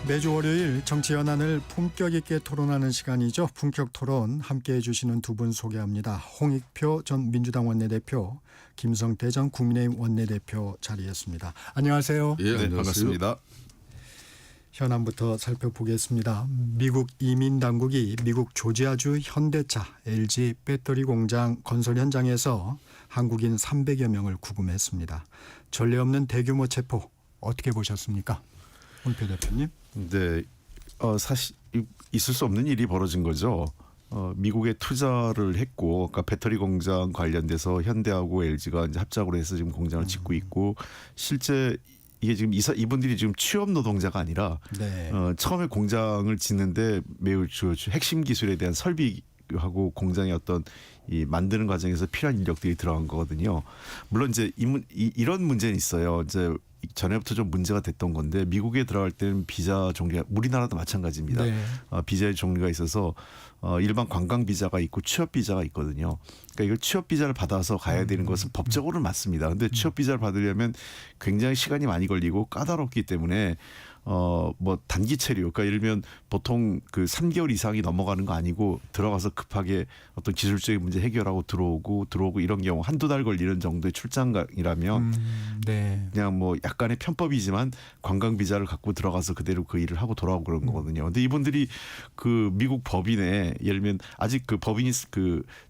매주 월요일 정치 현안을 품격 있게 토론하는 시간이죠. 품격 토론 함께해 주시는 두 분 소개합니다. 홍익표 전 민주당 원내대표, 김성태 전 국민의힘 원내대표 자리했습니다. 안녕하세요. 예, 네, 반갑습니다. 현안부터 살펴보겠습니다. 미국 이민당국이 미국 조지아주 현대차 LG 배터리 공장 건설 현장에서 한국인 300여 명을 구금했습니다. 전례 없는 대규모 체포 어떻게 보셨습니까? 홍익표 대표님. 네, 사실 있을 수 없는 일이 벌어진 거죠. 미국에 투자를 했고, 그러니까 배터리 공장 관련돼서 현대하고 LG가 이제 합작으로 해서 지금 공장을 짓고 있고, 실제 이게 지금 이분들이 지금 취업 노동자가 아니라 네. 처음에 공장을 짓는데 매우 핵심 기술에 대한 설비하고 공장의 어떤 이 만드는 과정에서 필요한 인력들이 들어간 거거든요. 물론 이제 이런 문제는 있어요. 이제 전에부터 좀 문제가 됐던 건데 미국에 들어갈 때는 비자 종류가 우리나라도 마찬가지입니다. 네. 비자의 종류가 있어서 일반 관광 비자가 있고 취업 비자가 있거든요. 그러니까 이걸 취업 비자를 받아서 가야 되는 것은 법적으로는 맞습니다. 근데 취업 비자를 받으려면 굉장히 시간이 많이 걸리고 까다롭기 때문에 뭐 단기 체류, 그러니까 예를 들면 보통 그 3개월 이상이 넘어가는 거 아니고 들어가서 급하게 어떤 기술적인 문제 해결하고 들어오고 이런 경우 한두 달 걸리는 정도의 출장이라면 네. 그냥 뭐 약간의 편법이지만 관광 비자를 갖고 들어가서 그대로 그 일을 하고 돌아오고 그런 거거든요. 근데 이분들이 그 미국 법인에 예를 들면 아직 그 법인이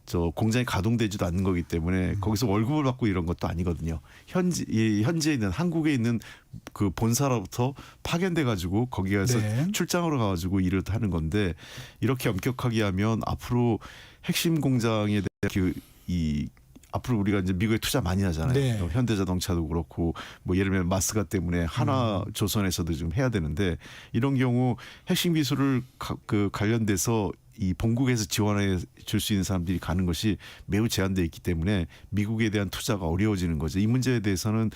저 공장이 가동되지도 않는 거기 때문에 거기서 월급을 받고 이런 것도 아니거든요. 현지에 있는 한국에 있는 그 본사로부터 파견돼 가지고 거기 가서 네. 출장으로 가가지고 일을 하는 건데 이렇게 엄격하게 하면 앞으로 핵심 공장에 대한 앞으로 우리가 이제 미국에 투자 많이 하잖아요. 네. 현대자동차도 그렇고 뭐 예를 들면 마스가 때문에 하나조선에서도 좀 해야 되는데 이런 경우 핵심 기술을 관련돼서 이 본국에서 지원해 줄 수 있는 사람들이 가는 것이 매우 제한되어 있기 때문에 미국에 대한 투자가 어려워지는 거죠. 이 문제에 대해서는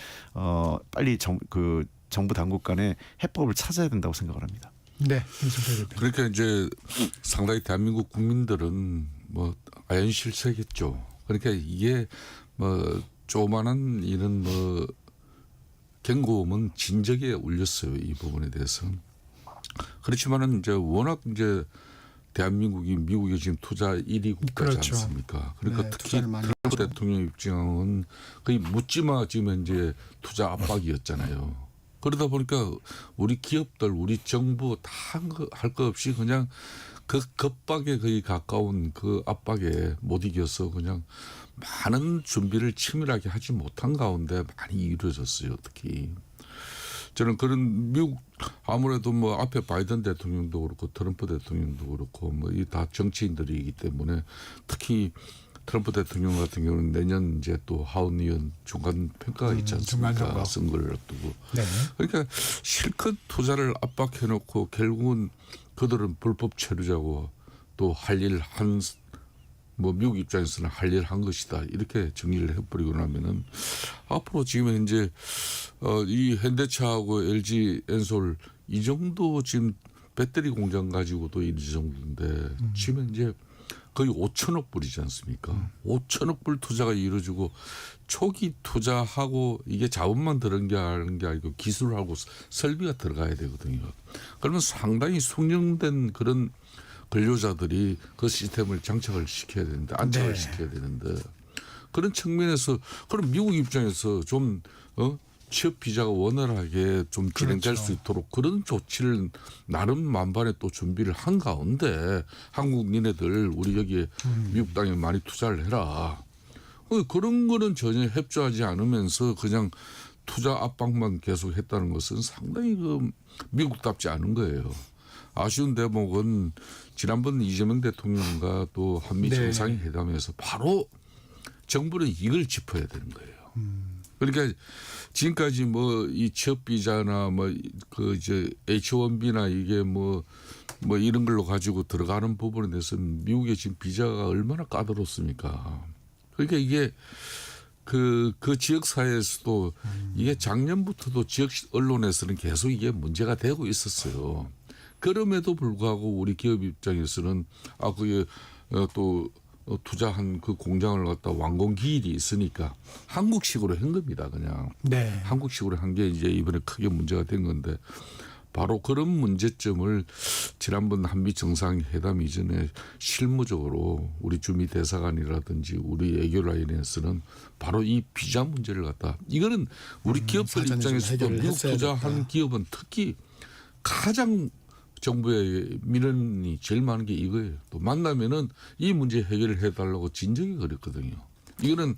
빨리 정부 당국 간에 해법을 찾아야 된다고 생각을 합니다. 네. 그러니까 이제 상당히 대한민국 국민들은 뭐 아연실색했죠. 그러니까 이게 뭐 조그마한 이런 뭐 경고음은 진작에 울렸어요. 이 부분에 대해서. 그렇지만은 이제 워낙 이제 대한민국이 미국에 지금 투자 1위 국가지 그렇죠. 않습니까? 그러니까 네, 특히 트럼프 대통령 입장은 거의 묻지마 지금 이제 투자 압박이었잖아요. 그러다 보니까 우리 기업들, 우리 정부 다 할 거 없이 그냥 그 겁박에 거의 가까운 그 압박에 못 이겨서 그냥 많은 준비를 치밀하게 하지 못한 가운데 많이 이루어졌어요. 특히. 저는 그런 미국 아무래도 뭐 앞에 바이든 대통령도 그렇고 트럼프 대통령도 그렇고 뭐 이 다 정치인들이기 때문에 특히 트럼프 대통령 같은 경우는 내년 이제 또 하원의원 중간 평가가 있지 않습니까? 선거를 앞두고. 네. 그러니까 실컷 투자를 압박해 놓고 결국은 그들은 불법 체류자고 또 할 일 뭐 미국 입장에서는 할 일 한 것이다. 이렇게 정리를 해버리고 나면은 앞으로 지금 현재 이 현대차하고 LG 엔솔 이 정도 지금 배터리 공장 가지고도 이 정도인데 지금 현재 거의 5천억 불이지 않습니까? 5천억 불 투자가 이루어지고 초기 투자하고 이게 자본만 들어간 게 아니고 기술하고 설비가 들어가야 되거든요. 그러면 상당히 숙련된 그런 근로자들이 그 시스템을 장착을 시켜야 되는데 안착을 시켜야 되는데 그런 측면에서 그럼 미국 입장에서 좀 취업 비자가 원활하게 좀 진행될 수 있도록 그런 조치를 나름 만반에 또 준비를 한 가운데 한국 니네들 우리 여기에 미국 땅에 많이 투자를 해라. 그런 거는 전혀 협조하지 않으면서 그냥 투자 압박만 계속 했다는 것은 상당히 미국답지 않은 거예요. 아쉬운 대목은 지난번 이재명 대통령과 또 한미 정상회담에서 바로 정부는 이걸 짚어야 되는 거예요. 그러니까 지금까지 뭐 이 취업 비자나 뭐 그 이제 H1B나 이게 뭐 이런 걸로 가지고 들어가는 부분에 대해서는 미국의 지금 비자가 얼마나 까다롭습니까? 그러니까 이게 그 지역 사회에서도 이게 작년부터도 지역 언론에서는 계속 이게 문제가 되고 있었어요. 그럼에도 불구하고 우리 기업 입장에서는 그게 또 투자한 그 공장을 갖다 완공 기일이 있으니까 한국식으로 한 겁니다. 그냥. 네. 한국식으로 한 게 이제 이번에 크게 문제가 된 건데 바로 그런 문제점을 지난번 한미 정상회담 이전에 실무적으로 우리 주미 대사관이라든지 우리 외교 라인에서는 바로 이 비자 문제를 갖다 이거는 우리 기업들 사전에 좀 입장에서도 해결을 미국 했어야 투자하는 됐다. 기업은 특히 가장 정부의 민원이 제일 많은 게 이거예요. 또 만나면은 이 문제 해결을 해달라고 진작에 그랬거든요. 이거는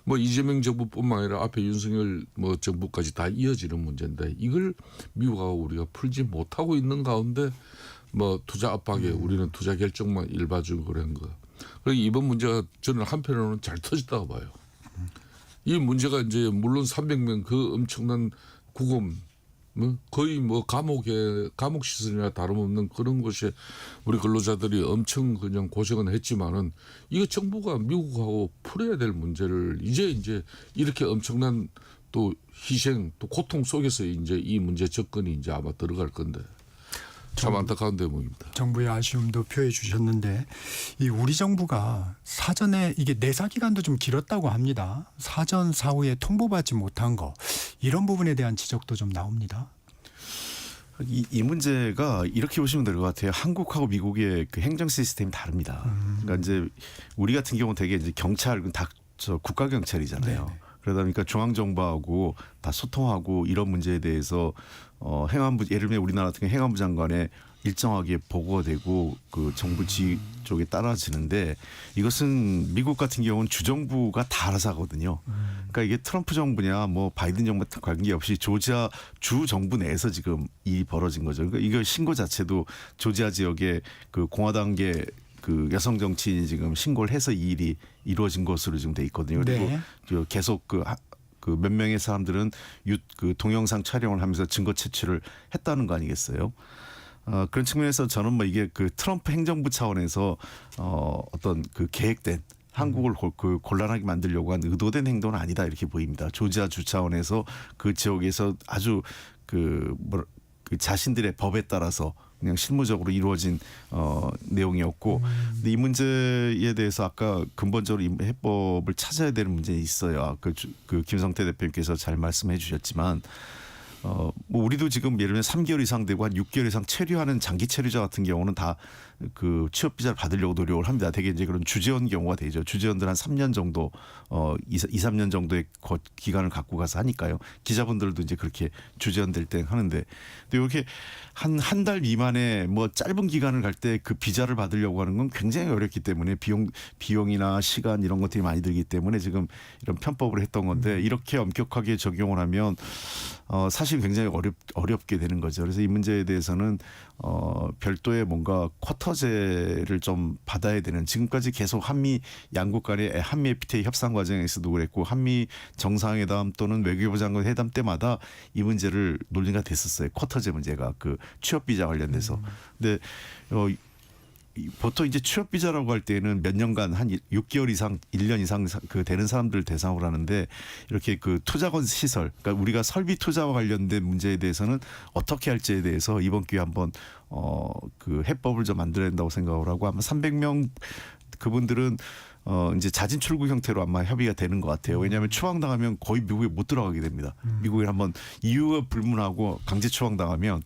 뭐 이재명 정부뿐만 아니라 앞에 윤석열 뭐 정부까지 다 이어지는 문제인데 이걸 미국하고 우리가 풀지 못하고 있는 가운데 뭐 투자 압박에 우리는 투자 결정만 일반적으로 한 거. 그리고 이번 문제가 저는 한편으로는 잘 터졌다고 봐요. 이 문제가 이제 물론 300명 그 엄청난 구금 뭐 거의 뭐 감옥 시설이나 다름없는 그런 곳에 우리 근로자들이 엄청 그냥 고생은 했지만은 이거 정부가 미국하고 풀어야 될 문제를 이제 이렇게 엄청난 또 희생 또 고통 속에서 이제 이 문제 접근이 이제 아마 들어갈 건데 참 안타까운 대목입니다. 정부의 아쉬움도 표해 주셨는데 이 우리 정부가 사전에 이게 내사 기간도 좀 길었다고 합니다. 사전 사후에 통보받지 못한 거 이런 부분에 대한 지적도 좀 나옵니다. 이 문제가 이렇게 보시면 될 것 같아요. 한국하고 미국의 그 행정 시스템이 다릅니다. 그러니까 이제 우리 같은 경우는 되게 이제 경찰은 다 국가 경찰이잖아요. 네네. 그러다 보니까 중앙정부하고 다 소통하고 이런 문제에 대해서 행안부 예를 들면 우리나라 같은 경우 행안부 장관에 일정하게 보고가 되고 그 정부 지휘 쪽에 따라지는데 이것은 미국 같은 경우는 주정부가 다 알아서 하거든요. 그러니까 이게 트럼프 정부냐 뭐 바이든 정부 관계없이 조지아 주 정부 내에서 지금 일이 벌어진 거죠. 그러니까 이거 신고 자체도 조지아 지역에 그 공화당계 그 여성 정치인이 지금 신고를 해서 이 일이 이루어진 것으로 지금 돼 있거든요. 그리고 네. 계속 그 몇 명의 사람들은 그 동영상 촬영을 하면서 증거 채취를 했다는 거 아니겠어요? 그런 측면에서 저는 뭐 이게 그 트럼프 행정부 차원에서 어떤 그 계획된 한국을 그 곤란하게 만들려고 한 의도된 행동은 아니다 이렇게 보입니다. 조지아 주 차원에서 그 지역에서 아주 그 자신들의 법에 따라서 그냥 실무적으로 이루어진 내용이었고 근데 이 문제에 대해서 아까 근본적으로 이 해법을 찾아야 되는 문제는 있어요. 그 김성태 대표님께서 잘 말씀해 주셨지만 뭐 우리도 지금 예를 들면 3개월 이상 되고 한 6개월 이상 체류하는 장기 체류자 같은 경우는 다 그 취업 비자를 받으려고 노력을 합니다. 되게 이제 그런 주재원 경우가 되죠. 주재원들 한 3년 정도 2, 3년 정도의 기간을 갖고 가서 하니까요. 기자분들도 이제 그렇게 주재원 될 때 하는데 또 이렇게 한 달 미만의 뭐 짧은 기간을 갈 때 그 비자를 받으려고 하는 건 굉장히 어렵기 때문에 비용이나 시간 이런 것들이 많이 들기 때문에 지금 이런 편법을 했던 건데 이렇게 엄격하게 적용을 하면 사실 굉장히 어렵게 되는 거죠. 그래서 이 문제에 대해서는 별도의 뭔가 쿼터제를 좀 받아야 되는 지금까지 계속 한미 양국 간의 한미 FTA 협상 과정에서도 그랬고 한미 정상회담 또는 외교부 장관 회담 때마다 이 문제를 논의가 됐었어요. 쿼터제 문제가 그 취업 비자 관련돼서. 근데 보통 이제 취업 비자라고 할 때는 몇 년간 한 6개월 이상, 1년 이상 그 되는 사람들을 대상으로 하는데 이렇게 그 투자건 시설, 그러니까 우리가 설비 투자와 관련된 문제에 대해서는 어떻게 할지에 대해서 이번 기회에 한번 그 해법을 좀 만들어야 된다고 생각을 하고 아마 300명 그분들은 이제 자진 출국 형태로 아마 협의가 되는 것 같아요. 왜냐하면 추방당하면 거의 미국에 못 들어가게 됩니다. 미국에 한번 이유가 불문하고 강제 추방당하면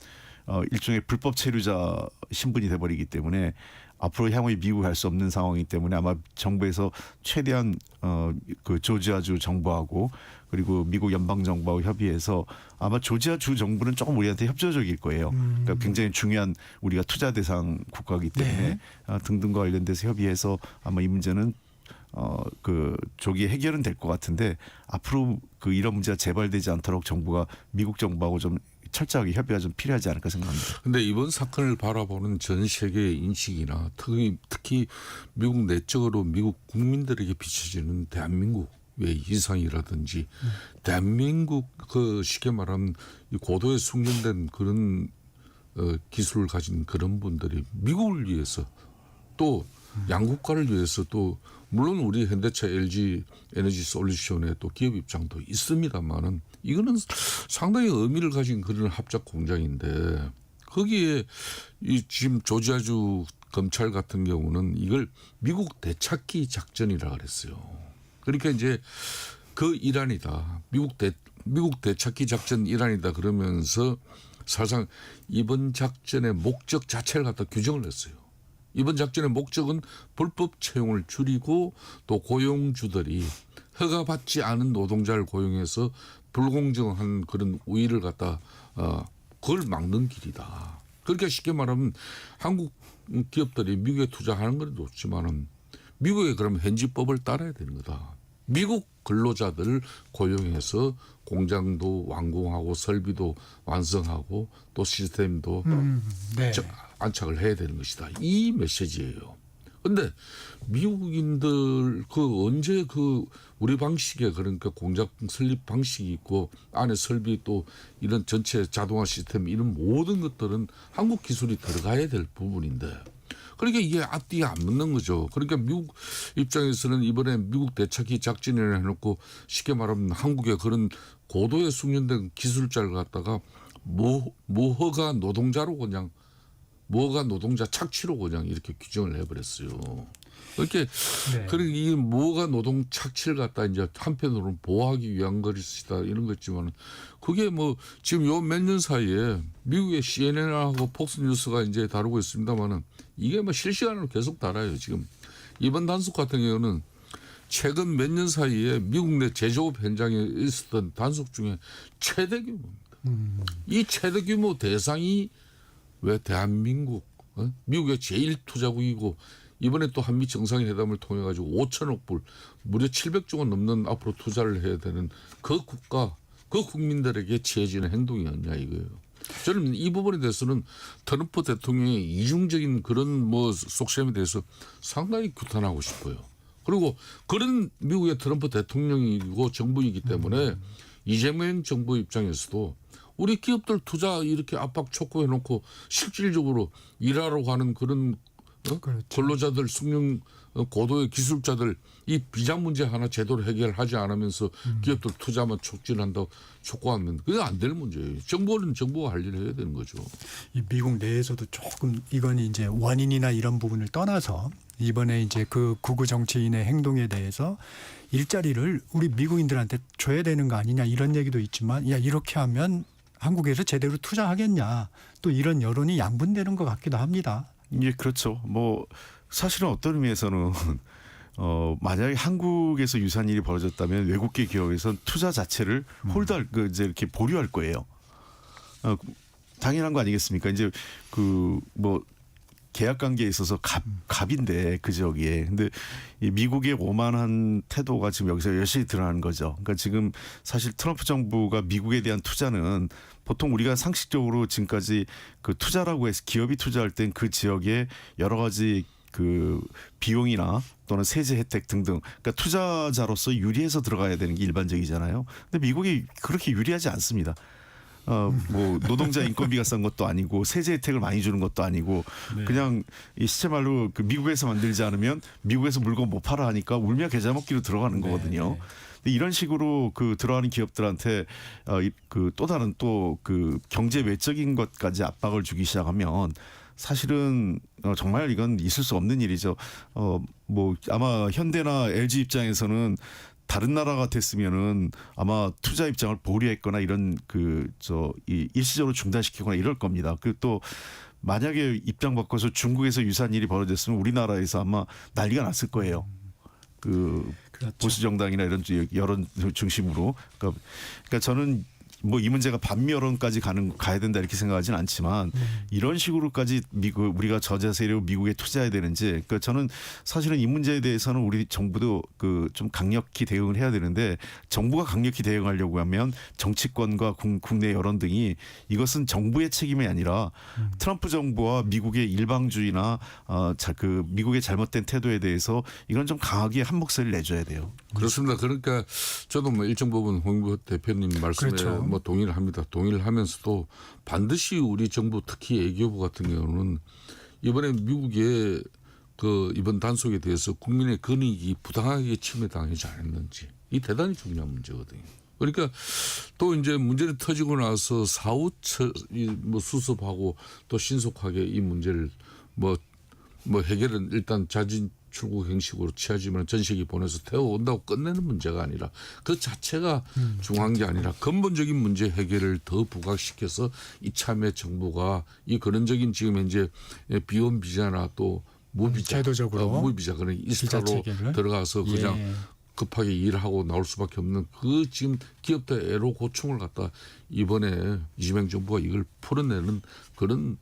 일종의 불법 체류자 신분이 돼버리기 때문에 앞으로 향후에 미국에 갈 수 없는 상황이기 때문에 아마 정부에서 최대한 그 조지아주 정부하고 그리고 미국 연방 정부하고 협의해서 아마 조지아주 정부는 조금 우리한테 협조적일 거예요. 그러니까 굉장히 중요한 우리가 투자 대상 국가이기 때문에 등등과 관련돼서 협의해서 아마 이 문제는 그 조기에 해결은 될 것 같은데 앞으로 그 이런 문제가 재발되지 않도록 정부가 미국 정부하고 좀 철저하게 협의가 좀 필요하지 않을까 생각합니다. 그런데 이번 사건을 바라보는 전 세계의 인식이나 특히 미국 내적으로 미국 국민들에게 비춰지는 대한민국의 이상이라든지 대한민국 그 쉽게 말하면 고도에 숙련된 그런 기술을 가진 그런 분들이 미국을 위해서 또 양국가를 위해서 또 물론 우리 현대차 LG 에너지 솔루션의 또 기업 입장도 있습니다만은 이거는 상당히 의미를 가진 그런 합작 공장인데 거기에 이 지금 조지아주 검찰 같은 경우는 이걸 미국 되찾기 작전이라 그랬어요. 그러니까 이제 그 일환이다. 미국 되찾기 작전 일환이다 그러면서 사실상 이번 작전의 목적 자체를 갖다 규정을 했어요. 이번 작전의 목적은 불법 채용을 줄이고 또 고용주들이 허가받지 않은 노동자를 고용해서 불공정한 그런 우위를 갖다 그걸 막는 길이다. 그러니까 쉽게 말하면 한국 기업들이 미국에 투자하는 건 좋지만은 미국의 그러면 현지법을 따라야 되는 거다. 미국 근로자들 고용해서 공장도 완공하고 설비도 완성하고 또 시스템도 네. 안착을 해야 되는 것이다. 이 메시지예요. 근데 미국인들 언제 우리 방식에 그러니까 공장 설립 방식이 있고 안에 설비 또 이런 전체 자동화 시스템 이런 모든 것들은 한국 기술이 들어가야 될 부분인데 그러니까 이게 앞뒤가 안 맞는 거죠. 그러니까 미국 입장에서는 이번에 미국 대차기 작전을 해놓고 쉽게 말하면 한국의 그런 고도에 숙련된 기술자를 갖다가 모허가 노동자로 그냥 뭐가 노동자 착취로 그냥 이렇게 규정을 해버렸어요. 이렇게 이 뭐가 노동 착취를 갖다 이제 한편으로는 보호하기 위한 것이다 이런 거지만 그게 뭐 지금 요 몇 년 사이에 미국의 CNN하고 폭스뉴스가 이제 다루고 있습니다만은 이게 뭐 실시간으로 계속 달아요. 지금 이번 단속 같은 경우는 최근 몇 년 사이에 미국 내 제조업 현장에 있었던 단속 중에 최대 규모입니다. 이 최대 규모 대상이 왜 대한민국 미국의 제1 투자국이고 이번에 또 한미 정상회담을 통해 가지고 5천억 불 무려 700조 원 넘는 앞으로 투자를 해야 되는 그 국가 그 국민들에게 취해지는 행동이었냐 이거예요. 저는 이 부분에 대해서는 트럼프 대통령의 이중적인 그런 뭐 속셈에 대해서 상당히 규탄하고 싶어요. 그리고 그런 미국의 트럼프 대통령이고 정부이기 때문에 이재명 정부 입장에서도 우리 기업들 투자 이렇게 압박 촉구해놓고 실질적으로 일하러 가는 그런 그렇죠. 근로자들 숙련 고도의 기술자들 이 비자 문제 하나 제대로 해결하지 않으면서 기업들 투자만 촉진한다고 촉구하면 그게 안 될 문제예요. 정부는 정부가 할 일을 해야 되는 거죠. 이 미국 내에서도 조금 이건 이제 원인이나 이런 부분을 떠나서 이번에 이제 그 극우 정치인의 행동에 대해서 일자리를 우리 미국인들한테 줘야 되는 거 아니냐 이런 얘기도 있지만 야 이렇게 하면 한국에서 제대로 투자하겠냐 또 이런 여론이 양분되는 것 같기도 합니다. 예, 그렇죠. 뭐 사실은 어떤 의미에서는 만약에 한국에서 유사한 일이 벌어졌다면 외국계 기업에선 투자 자체를 홀드할 이제 이렇게 보류할 거예요. 당연한 거 아니겠습니까? 이제 뭐 계약 관계에 있어서 갑인데 그 지역에. 근데 이 미국의 오만한 태도가 지금 여기서 열심히 드러나는 거죠. 그러니까 지금 사실 트럼프 정부가 미국에 대한 투자는 보통 우리가 상식적으로 지금까지 그 투자라고 해서 기업이 투자할 땐 그 지역에 여러 가지 그 비용이나 또는 세제 혜택 등등 그러니까 투자자로서 유리해서 들어가야 되는 게 일반적이잖아요. 근데 미국이 그렇게 유리하지 않습니다. 뭐 노동자 인건비가 싼 것도 아니고 세제 혜택을 많이 주는 것도 아니고 그냥 이 시체말로 그 미국에서 만들지 않으면 미국에서 물건 못 팔아 하니까 울며 겨자 먹기로 들어가는 거거든요. 근데 이런 식으로 들어가는 기업들한테 그 또 다른 또 그 경제 외적인 것까지 압박을 주기 시작하면 사실은 정말 이건 있을 수 없는 일이죠. 뭐 아마 현대나 LG 입장에서는 다른 나라 같았으면은 아마 투자 입장을 보류했거나 이런 일시적으로 중단시키거나 이럴 겁니다. 또 만약에 입장 바꿔서 중국에서 유사한 일이 벌어졌으면 우리나라에서 아마 난리가 났을 거예요. 그렇죠. 보수 정당이나 이런 여론 중심으로. 그러니까 저는 뭐 이 문제가 반미 여론까지 가야 된다 이렇게 생각하지는 않지만 이런 식으로까지 우리가 저자세로 미국에 투자해야 되는지 그러니까 저는 사실은 이 문제에 대해서는 우리 정부도 좀 강력히 대응을 해야 되는데 정부가 강력히 대응하려고 하면 정치권과 국내 여론 등이 이것은 정부의 책임이 아니라 트럼프 정부와 미국의 일방주의나 미국의 잘못된 태도에 대해서 이건 좀 강하게 한 목소리를 내줘야 돼요. 그렇습니다. 그러니까 저도 뭐 일정 부분 홍 대표님 말씀에 그렇죠. 뭐 동의를 합니다. 동의를 하면서도 반드시 우리 정부 특히 외교부 같은 경우는 이번에 미국의 이번 단속에 대해서 국민의 권익이 부당하게 침해당하지 않았는지 이 대단히 중요한 문제거든요. 그러니까 또 이제 문제를 터지고 나서 사후처 뭐 수습하고 또 신속하게 이 문제를 뭐 해결은 일단 출국 형식으로 취하지만 전시기 보내서 태워온다고 끝내는 문제가 아니라 그 자체가 중요한 게 아니라 근본적인 문제 해결을 더 부각시켜서 이참에 정부가 이 근원적인 지금 현재 비원 비자나 또 무비자, 제도적으로 무비자 그런 비자 이스타로 체계를? 들어가서 그냥 예. 급하게 일하고 나올 수밖에 없는 그 지금 기업들 애로 고충을 갖다 이번에 이재명 정부가 이걸 풀어내는 그런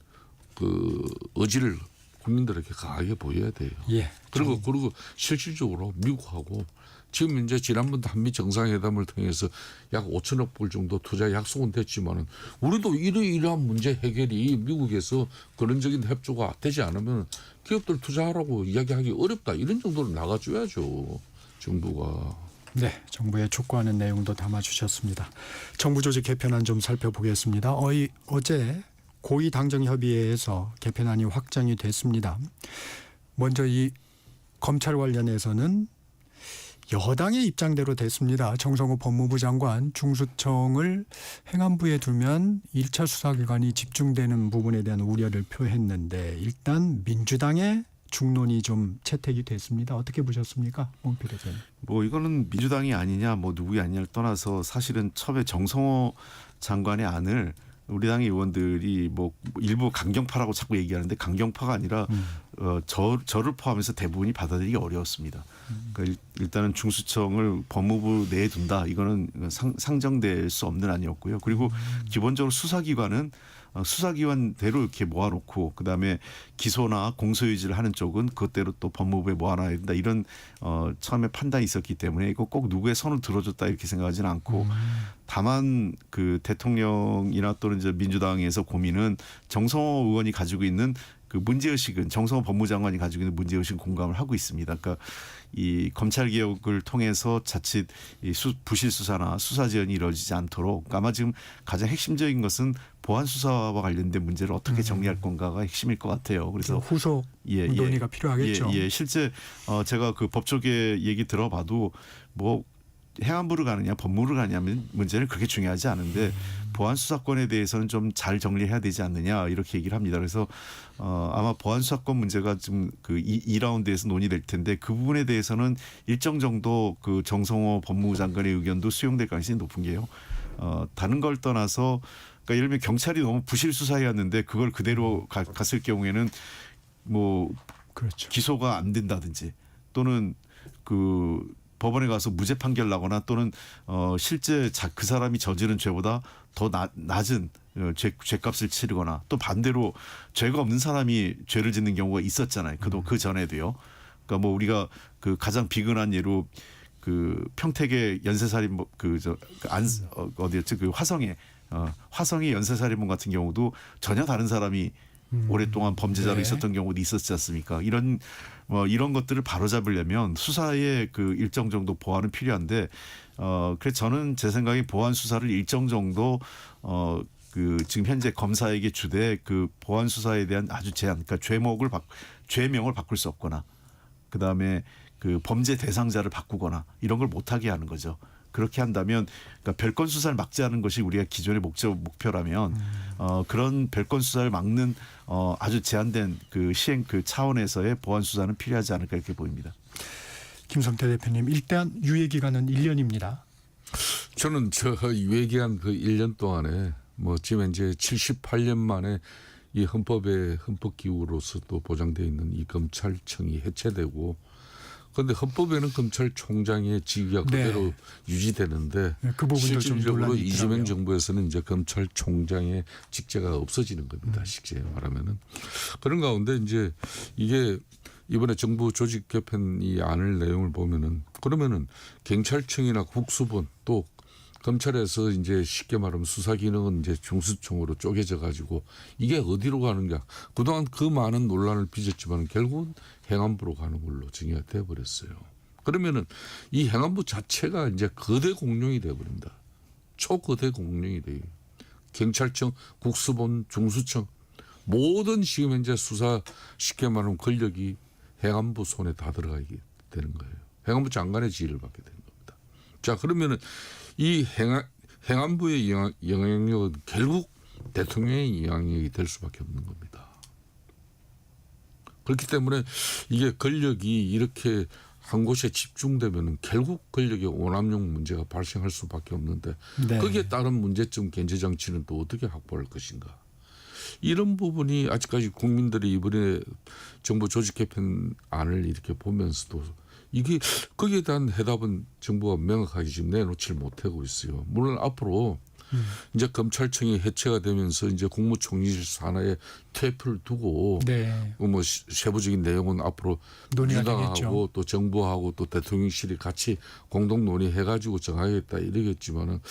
그 의지를 국민들에게 강하게 보여야 돼요. 예. 그리고 실질적으로 미국하고 지금 이제 지난번도 한미 정상회담을 통해서 약 5천억 불 정도 투자 약속은 됐지만은 우리도 이러한 문제 해결이 미국에서 근원적인 협조가 되지 않으면 기업들 투자하라고 이야기하기 어렵다 이런 정도로 나가줘야죠. 정부가. 네, 정부의 촉구하는 내용도 담아주셨습니다. 정부 조직 개편안 좀 살펴보겠습니다. 어제 고위당정협의회에서 개편안이 확정이 됐습니다. 먼저 이 검찰 관련해서는 여당의 입장대로 됐습니다. 정성호 법무부 장관 중수청을 행안부에 두면 1차 수사기관이 집중되는 부분에 대한 우려를 표했는데 일단 민주당의 중론이 좀 채택이 됐습니다. 어떻게 보셨습니까? 홍필 대표님. 뭐 이거는 민주당이 아니냐 뭐 누구이 아니냐를 떠나서 사실은 처음에 정성호 장관의 안을 우리 당의 의원들이 뭐 일부 강경파라고 자꾸 얘기하는데 강경파가 아니라 저를 포함해서 대부분이 받아들이기 어려웠습니다. 그러니까 일단은 중수청을 법무부 내에 둔다. 이거는 상정될 수 없는 안이었고요. 그리고 기본적으로 수사기관은 수사기관대로 이렇게 모아놓고 그다음에 기소나 공소유지를 하는 쪽은 그것대로 또 법무부에 모아놔야 된다. 이런 처음에 판단이 있었기 때문에 이거 꼭 누구의 손을 들어줬다 이렇게 생각하지는 않고 다만 그 대통령이나 또는 이제 민주당에서 고민은 정성호 의원이 가지고 있는 그 문제의식은 정성호 법무장관이 가지고 있는 문제의식은 공감을 하고 있습니다. 그러니까 이 검찰 개혁을 통해서 자칫 이 부실 수사나 수사 지연이 이루어지지 않도록 아마 지금 가장 핵심적인 것은 보안 수사와 관련된 문제를 어떻게 정리할 건가가 핵심일 것 같아요. 그래서 후속 논의가 필요하겠죠. 예. 실제 제가 그 법조계 얘기 들어봐도 뭐 행안부를 가느냐 법무부를 가느냐면 문제는 그렇게 중요하지 않은데 보안 수사권에 대해서는 좀 잘 정리해야 되지 않느냐 이렇게 얘기를 합니다. 그래서 아마 보안 수사권 문제가 지금 그 2라운드에서 논의될 텐데 그 부분에 대해서는 일정 정도 그 정성호 법무부 장관의 의견도 수용될 가능성이 높은 게요. 다른 걸 떠나서 그러니까 예를 들면 경찰이 너무 부실 수사해왔는데 그걸 그대로 갔을 경우에는 뭐 그렇죠. 기소가 안 된다든지 또는 그 법원에 가서 무죄 판결 나거나 또는 실제 그 사람이 저지른 죄보다 더 낮은 죄값을 치르거나 또 반대로 죄가 없는 사람이 죄를 짓는 경우가 있었잖아요. 그 전에도요. 그러니까 뭐 우리가 그 가장 비근한 예로 그 평택의 연쇄살인 어디였지 그 화성의 연쇄살인범 같은 경우도 전혀 다른 사람이 오랫동안 범죄자로 네. 있었던 경우도 있었지 않습니까? 이런 것들을 바로잡으려면 수사에 그 일정 정도 보완은 필요한데 그래서 저는 제 생각에 보완 수사를 일정 정도 그 지금 현재 검사에게 주되 그 보완 수사에 대한 아주 제한, 그러니까 죄명을 바꿀 수 없거나 그 다음에 그 범죄 대상자를 바꾸거나 이런 걸 못하게 하는 거죠. 그렇게 한다면 그러니까 별건 수사를 막지 않은 것이 우리가 기존의 목표라면 그런 별건 수사를 막는 아주 제한된 그 시행 그 차원에서의 보완 수사는 필요하지 않을까 이렇게 보입니다. 김성태 대표님 일단 유예 기간은 1년입니다. 저는 유예 기간 그 1년 동안에 뭐 지금 이제 78년 만에 이 헌법의 헌법 기구로서 또 보장되어 있는 이 검찰청이 해체되고 그런데 헌법에는 검찰총장의 직위가 그대로 유지되는데 그 부분도 좀 실질적으로 논란이 이재명 있더라고요. 정부에서는 이제 검찰총장의 직제가 없어지는 겁니다. 실제 말하면은 그런 가운데 이제 이게 이번에 정부 조직 개편 이 안을 내용을 보면은 그러면은 경찰청이나 국수본 또 검찰에서 이제 쉽게 말하면 수사 기능은 이제 중수청으로 쪼개져 가지고 이게 어디로 가는가 그동안 그 많은 논란을 빚었지만 결국은 행안부로 가는 걸로 정의가 돼 버렸어요. 그러면은 이 행안부 자체가 이제 거대 공룡이 돼 버립니다. 초거대 공룡이 돼요. 경찰청, 국수본, 중수청 모든 지금 현재 수사 쉽게 말하면 권력이 행안부 손에 다 들어가게 되는 거예요. 행안부 장관의 지휘를 받게 되는 겁니다. 자 그러면은 이 행안부의 영향력은 결국 대통령의 영향력이 될 수밖에 없는 겁니다. 그렇기 때문에 이게 권력이 이렇게 한 곳에 집중되면 결국 권력의 오남용 문제가 발생할 수밖에 없는데 네. 거기에 따른 문제점 견제 장치는 또 어떻게 확보할 것인가. 이런 부분이 아직까지 국민들이 이번에 정부 조직 개편안을 이렇게 보면서도 이게 거기에 대한 해답은 정부가 명확하게 지금 내놓지를 못하고 있어요. 물론 앞으로 이제 검찰청이 해체가 되면서 이제 국무총리실 산하에 퇴표를 두고 네. 뭐 세부적인 내용은 앞으로 논의가 민주당하고 되겠죠. 또 정부하고 또 대통령실이 같이 공동 논의해가지고 정하겠다 이러겠지만은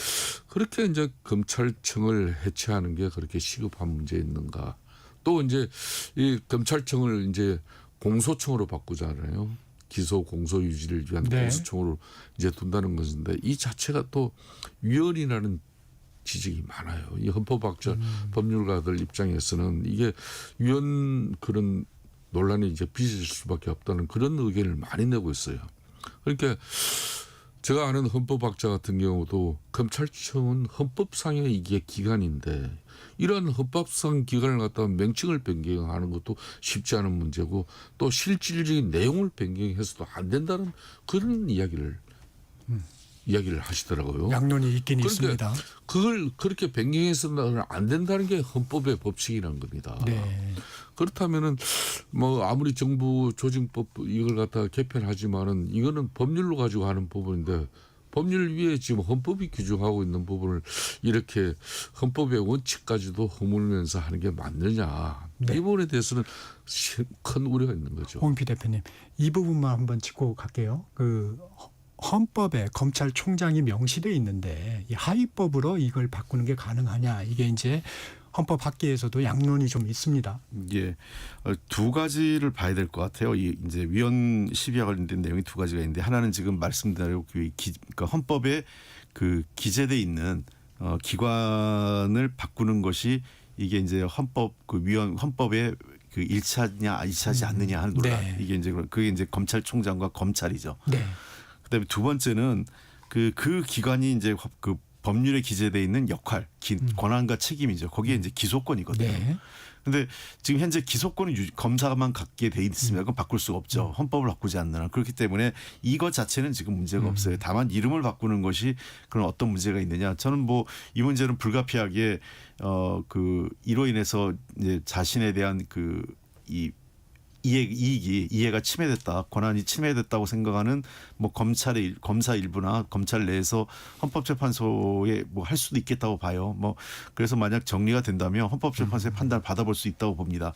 그렇게 이제 검찰청을 해체하는 게 그렇게 시급한 문제 있는가? 또 이제 이 검찰청을 이제 공소청으로 바꾸잖아요. 기소 공소 유지를 위한 네. 공소청으로 이제 둔다는 것인데 이 자체가 또 위헌이라는 지적이 많아요. 이 헌법학자 법률가들 입장에서는 이게 위헌 그런 논란이 이제 빚을 수밖에 없다는 그런 의견을 많이 내고 있어요. 그러니까 제가 아는 헌법학자 같은 경우도 검찰청은 헌법상의 이게 기관인데 이런 헌법상 기관을 갖다가 명칭을 변경하는 것도 쉽지 않은 문제고 또 실질적인 내용을 변경해서도 안 된다는 그런 이야기를 하시더라고요. 양론이 있긴 그러니까 있습니다. 그걸 그렇게 변경해서는 안 된다는 게 헌법의 법칙이란 겁니다. 네. 그렇다면은 뭐 아무리 정부 조직법 이걸 갖다가 개편하지만은 이거는 법률로 가지고 하는 부분인데 법률 위에 지금 헌법이 규정하고 있는 부분을 이렇게 헌법의 원칙까지도 허물면서 하는 게 맞느냐. 네. 이 부분에 대해서는 큰 우려가 있는 거죠. 홍익표 대표님, 이 부분만 한번 짚고 갈게요. 그 헌법에 검찰총장이 명시돼 있는데 이 하위법으로 이걸 바꾸는 게 가능하냐? 이게 이제 헌법 학계에서도 양론이 좀 있습니다. 예, 두 가지를 봐야 될 것 같아요. 이제 위헌 시비와 관련된 내용이 두 가지가 있는데 하나는 지금 말씀드린 그러니까 헌법에 그 기재돼 있는 기관을 바꾸는 것이 이게 이제 헌법 그 위헌 헌법에 그 일치하냐 일치하지 않느냐 하는 논란. 네. 이게 이제 그게 이제 검찰총장과 검찰이죠. 네. 그다음에 두 번째는 그 기관이 이제 그 법률에 기재돼 있는 역할, 권한과 책임이죠. 거기에 이제 기소권이거든요. 네. 근데 지금 현재 기소권은 검사만 갖게 돼 있습니다. 그건 바꿀 수가 없죠. 헌법을 바꾸지 않는 한. 그렇기 때문에 이것 자체는 지금 문제가 없어요. 다만 이름을 바꾸는 것이 그런 어떤 문제가 있느냐. 저는 뭐 이 문제는 불가피하게 그 이로 인해서 이제 자신에 대한 그 이 이해가 침해됐다, 권한이 침해됐다고 생각하는 뭐 검사 일부나 검찰 내에서 헌법재판소에 뭐 할 수도 있겠다고 봐요. 뭐 그래서 만약 정리가 된다면 헌법재판소의 판단을 받아볼 수 있다고 봅니다.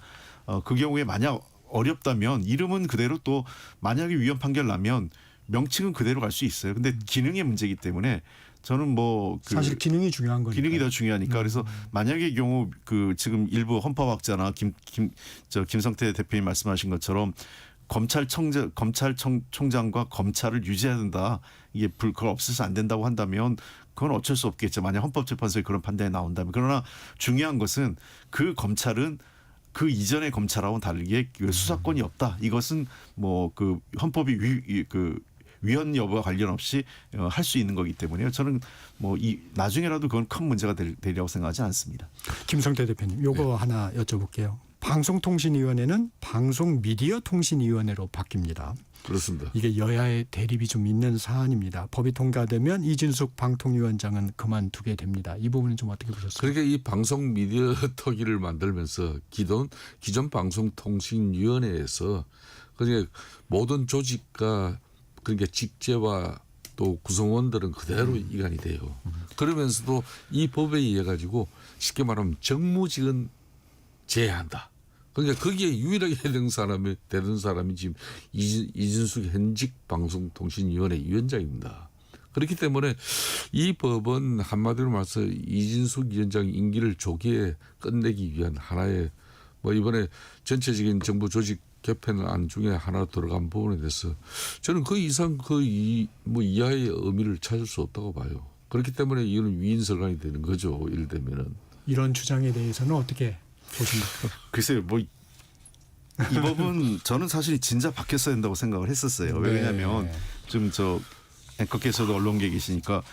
그 경우에 만약 어렵다면 이름은 그대로 또 만약에 위헌 판결 나면 명칭은 그대로 갈 수 있어요. 근데 기능의 문제이기 때문에 저는 뭐 사실 기능이 중요한 거니까. 기능이 더 중요하니까 그래서 만약의 경우 그 지금 일부 헌법학자나 김성태 대표님 말씀하신 것처럼 검찰총장과 검찰을 유지해야 된다. 이게 그걸 없애서 안 된다고 한다면 그건 어쩔 수 없겠죠. 만약 헌법재판소에 그런 판단이 나온다면. 그러나 중요한 것은 그 검찰은 그 이전의 검찰하고는 다르게 수사권이 없다. 이것은 뭐 그 헌법이 위헌 여부와 관련 없이 할 수 있는 거기 때문에요. 저는 뭐 나중에라도 그건 큰 문제가 되리라고 생각하지 않습니다. 김성태 대표님, 요거 하나 여쭤볼게요. 방송통신위원회는 방송미디어통신위원회로 바뀝니다. 그렇습니다. 이게 여야의 대립이 좀 있는 사안입니다. 법이 통과되면 이진숙 방통위원장은 그만두게 됩니다. 이 부분은 좀 어떻게 보셨어요? 그러니까 이 방송 미디어 특위를 만들면서 기존 방송통신위원회에서 그러니까 모든 조직과 그러니까 직제와 또 구성원들은 그대로 이관이 돼요. 그러면서도 이 법에 의해 가지고 쉽게 말하면 정무직은 제외한다. 그러니까 거기에 유일하게 되는 사람이 지금 이진숙 현직 방송통신위원회 위원장입니다. 그렇기 때문에 이 법은 한마디로 말해서 이진숙 위원장 임기를 조기에 끝내기 위한 하나의 뭐 이번에 전체적인 정부 조직 개편안 중에 하나 들어간 부분에 대해서 저는 그 이상 뭐 이하의 의미를 찾을 수 없다고 봐요. 그렇기 때문에 이거는 위인설관이 되는 거죠. 예를 들면은 이런 주장에 대해서는 어떻게 보십니까? 글쎄요, 뭐 이 법은 저는 사실 진짜 바뀌었어야 된다고 생각을 했었어요. 네. 왜냐하면 좀 앵커께서도 언론계에 계시니까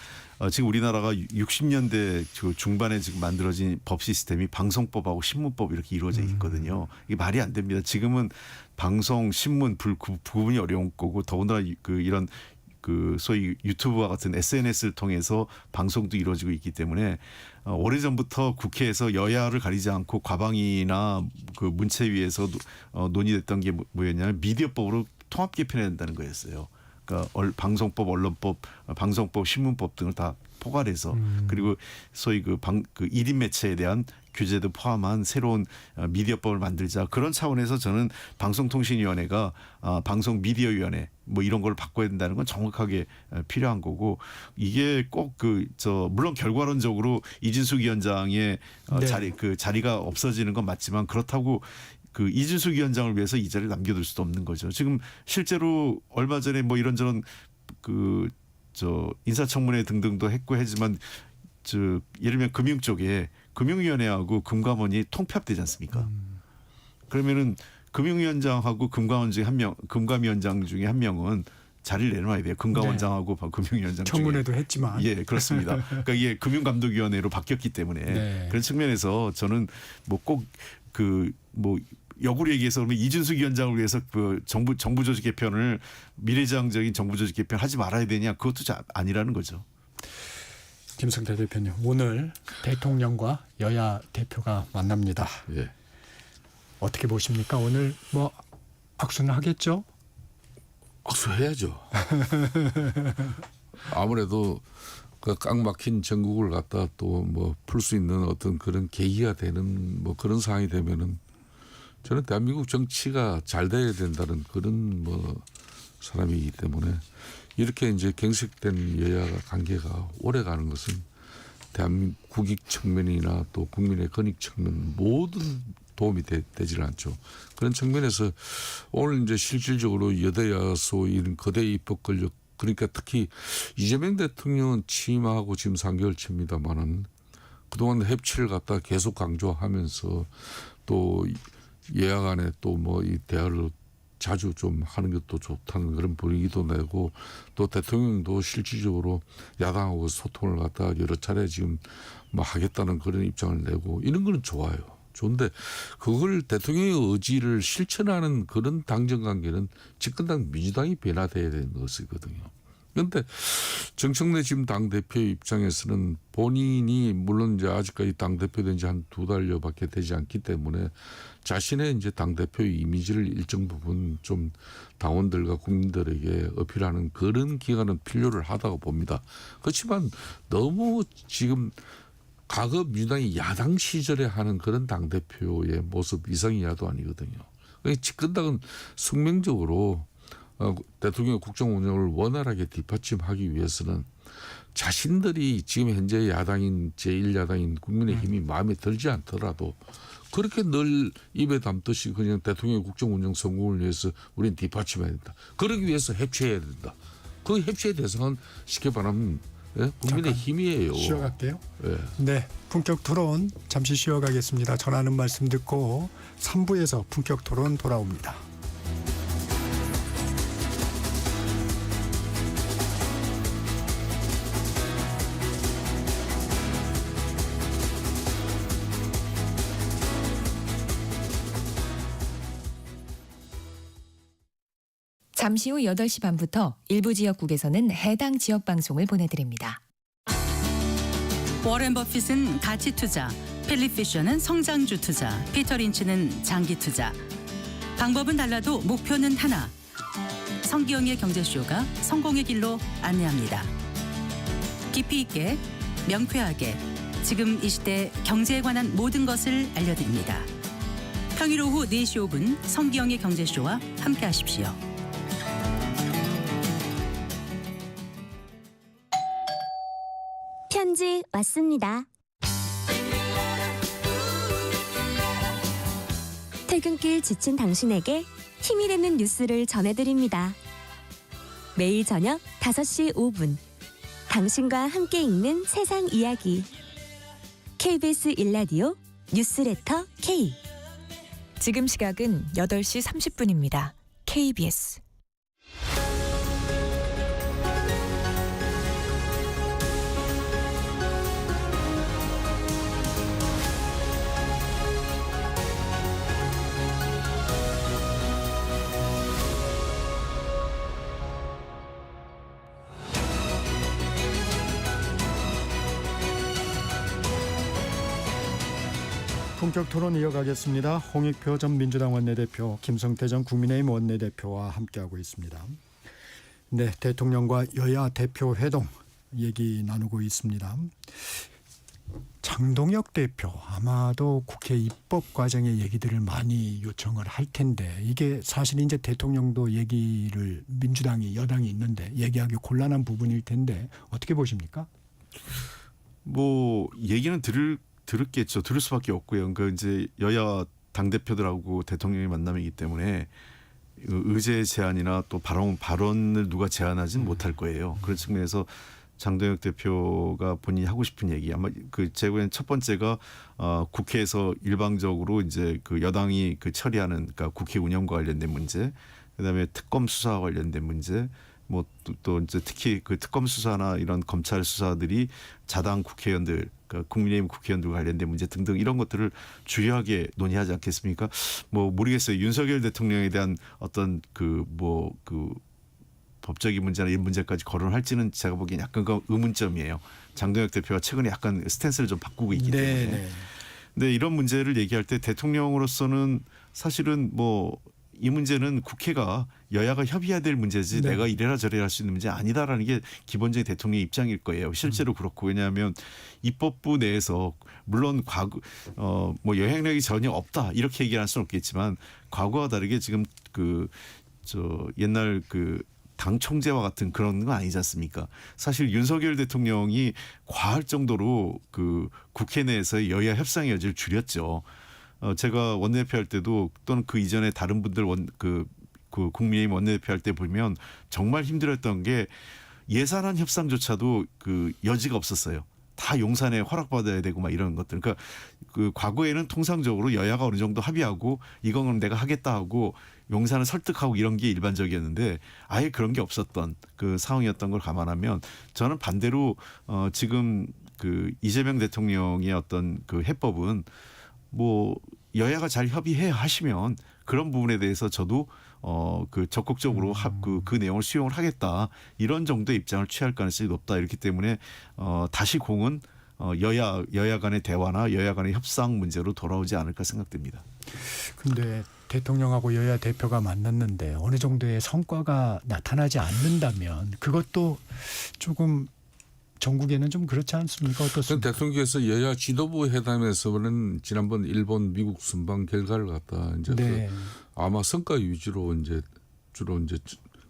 지금 우리나라가 60년대 중반에 지금 만들어진 법 시스템이 방송법하고 신문법 이렇게 이루어져 있거든요. 이게 말이 안 됩니다. 지금은 방송, 신문 구분이 어려운 거고 더군다나 이런 소위 유튜브와 같은 SNS를 통해서 방송도 이루어지고 있기 때문에 오래전부터 국회에서 여야를 가리지 않고 과방위나 그 문체위에서 논의됐던 게 뭐였냐면 미디어법으로 통합 개편해야 된다는 거였어요. 그러니까 방송법, 언론법, 방송법, 신문법 등을 다 포괄해서 그리고 소위 그 1인 매체에 대한 규제도 포함한 새로운 미디어법을 만들자 그런 차원에서 저는 방송통신위원회가 방송미디어위원회 뭐 이런 걸 바꿔야 된다는 건 정확하게 필요한 거고 이게 꼭 물론 결과론적으로 이진숙 위원장의 네. 자리가 없어지는 건 맞지만 그렇다고 이진숙 위원장을 위해서 이 자리를 남겨둘 수도 없는 거죠. 지금 실제로 얼마 전에 뭐 이런저런 인사청문회 등등도 했고 하지만 예를 들면 금융 쪽에 금융위원회하고 금감원이 통폐합되지 않습니까? 그러면은 금융위원장하고 금감위원장 중에 한 명은 자리를 내놔야 돼요. 금감원장하고 금융위원장 중에. 청문회도 했지만. 예, 그렇습니다. 그러니까 이게 금융감독위원회로 바뀌었기 때문에 네. 그런 측면에서 저는 뭐 꼭 역으로 얘기해서 그러면 이준숙 위원장을 위해서 정부 조직 개편을 미래지향적인 정부 조직 개편 하지 말아야 되냐 그것도 아니라는 거죠. 김성태 대표님, 오늘 대통령과 여야 대표가 만납니다. 예. 어떻게 보십니까? 오늘 뭐 악수는 하겠죠? 악수해야죠. 아무래도 그 꽉 막힌 전국을 갖다 또 뭐 풀 수 있는 어떤 그런 계기가 되는 뭐 그런 상황이 되면은 저는 대한민국 정치가 잘 돼야 된다는 그런 뭐 사람이기 때문에 이렇게 이제 경색된 여야 관계가 오래 가는 것은 대한민국 국익 측면이나 또 국민의 권익 측면 모든 도움이 되질 않죠. 그런 측면에서 오늘 이제 실질적으로 여대야소 이런 거대 입법 권력 그러니까 특히 이재명 대통령은 취임하고 지금 3개월째입니다만은 그동안 협치를 갖다 계속 강조하면서 또 여야 간에 또 뭐 이 대화를 자주 좀 하는 것도 좋다는 그런 분위기도 내고 또 대통령도 실질적으로 야당하고 소통을 갖다 여러 차례 지금 뭐 하겠다는 그런 입장을 내고 이런 거는 좋아요. 좋은데 그걸 대통령의 의지를 실천하는 그런 당정 관계는 집권당 민주당이 변화돼야 되는 것이거든요. 그런데 정청래 지금 당대표 입장에서는 본인이 물론 이제 아직까지 당대표 된 지 한 2달여밖에 되지 않기 때문에 자신의 이제 당대표의 이미지를 일정 부분 좀 당원들과 국민들에게 어필하는 그런 기간은 필요를 하다고 봅니다. 그렇지만 너무 지금 과거 민주당이 야당 시절에 하는 그런 당대표의 모습 이상이야도 아니거든요. 그러니까 집권당은 숙명적으로 대통령의 국정 운영을 원활하게 뒷받침하기 위해서는 자신들이 지금 현재 야당인 제1야당인 국민의힘이 마음에 들지 않더라도 그렇게 늘 입에 담듯이 그냥 대통령의 국정 운영 성공을 위해서 우리는 뒷받침해야 된다. 그러기 위해서 협치해야 된다. 그 협치의 대상은 쉽게 말하면 국민의 힘이에요. 쉬어갈게요. 예. 네, 품격 토론 잠시 쉬어가겠습니다. 전하는 말씀 듣고 3부에서 품격 토론 돌아옵니다. 잠시 후 8시 반부터 일부 지역국에서는 해당 지역 방송을 보내드립니다. 워렌 버핏은 가치 투자, 필립 피셔는 성장주 투자, 피터 린치는 장기 투자. 방법은 달라도 목표는 하나. 성기영의 경제쇼가 성공의 길로 안내합니다. 깊이 있게, 명쾌하게, 지금 이 시대 경제에 관한 모든 것을 알려드립니다. 평일 오후 4시 5분 성기영의 경제쇼와 함께하십시오. 편지 왔습니다. 퇴근길 지친 당신에게 힘이 되는 뉴스를 전해드립니다. 매일 저녁 5시 5분 당신과 함께 읽는 세상 이야기 KBS 1라디오 뉴스레터 K. 지금 시각은 8시 30분입니다. KBS 본격 토론 이어가겠습니다. 홍익표 전 민주당 원내대표, 김성태 전 국민의힘 원내대표와 함께하고 있습니다. 네, 대통령과 여야 대표 회동 얘기 나누고 있습니다. 장동혁 대표 아마도 국회 입법 과정의 얘기들을 많이 요청을 할 텐데 이게 사실 이제 대통령도 얘기를 민주당이 여당이 있는데 얘기하기 곤란한 부분일 텐데 어떻게 보십니까? 뭐 얘기는 들을 수밖에 없고요. 그러니까 이제 여야 당 대표들하고 대통령이 만남이기 때문에 의제 제안이나 또 발언을 누가 제안하지는 못할 거예요. 그런 측면에서 장동혁 대표가 본인이 하고 싶은 얘기 아마 그 제고엔 첫 번째가 국회에서 일방적으로 이제 그 여당이 그 처리하는 그러니까 국회 운영과 관련된 문제, 그다음에 특검 수사와 관련된 문제, 뭐 또 이제 특히 그 특검 수사나 이런 검찰 수사들이 자당 국회의원들, 그러니까 국민의힘 국회의원들과 관련된 문제 등등 이런 것들을 주요하게 논의하지 않겠습니까? 뭐 모르겠어요. 윤석열 대통령에 대한 어떤 그 법적인 문제나 이런 문제까지 거론할지는 제가 보기엔 약간 그 의문점이에요. 장동혁 대표가 최근에 약간 스탠스를 좀 바꾸고 있기 때문에. 네. 근데 이런 문제를 얘기할 때 대통령으로서는 사실은 뭐 이 문제는 국회가 여야가 협의해야 될 문제지 네. 내가 이래라 저래라 할 수 있는 문제 아니다라는 게 기본적인 대통령의 입장일 거예요. 실제로 그렇고 왜냐하면 입법부 내에서 물론 과거 뭐 영향력이 전혀 없다 이렇게 얘기할 수는 없겠지만 과거와 다르게 지금 옛날 당 총재와 같은 그런 건 아니지 않습니까? 사실 윤석열 대통령이 과할 정도로 그 국회 내에서의 여야 협상의 여지를 줄였죠. 제가 원내대표 할 때도 또는 그 이전에 다른 분들 그 국민의힘 원내대표 할 때 보면 정말 힘들었던 게 예산안 협상조차도 그 여지가 없었어요. 다 용산에 허락받아야 되고 막 이런 것들. 그러니까 그 과거에는 통상적으로 여야가 어느 정도 합의하고 이거는 내가 하겠다 하고 용산을 설득하고 이런 게 일반적이었는데 아예 그런 게 없었던 그 상황이었던 걸 감안하면 저는 반대로 지금 그 이재명 대통령의 어떤 그 해법은 뭐 여야가 잘 협의해 하시면 그런 부분에 대해서 저도 그 적극적으로 그 내용을 수용을 하겠다 이런 정도의 입장을 취할 가능성이 높다 이렇기 때문에 다시 공은 여야 간의 대화나 여야 간의 협상 문제로 돌아오지 않을까 생각됩니다. 근데 대통령하고 여야 대표가 만났는데 어느 정도의 성과가 나타나지 않는다면 그것도 조금 전국에는 좀 그렇지 않습니까? 어떻습니까? 대통령께서 여야 지도부 회담에서는 지난번 일본 미국 순방 결과를 갖다 이제 네. 아마 성과 위주로 이제 주로 이제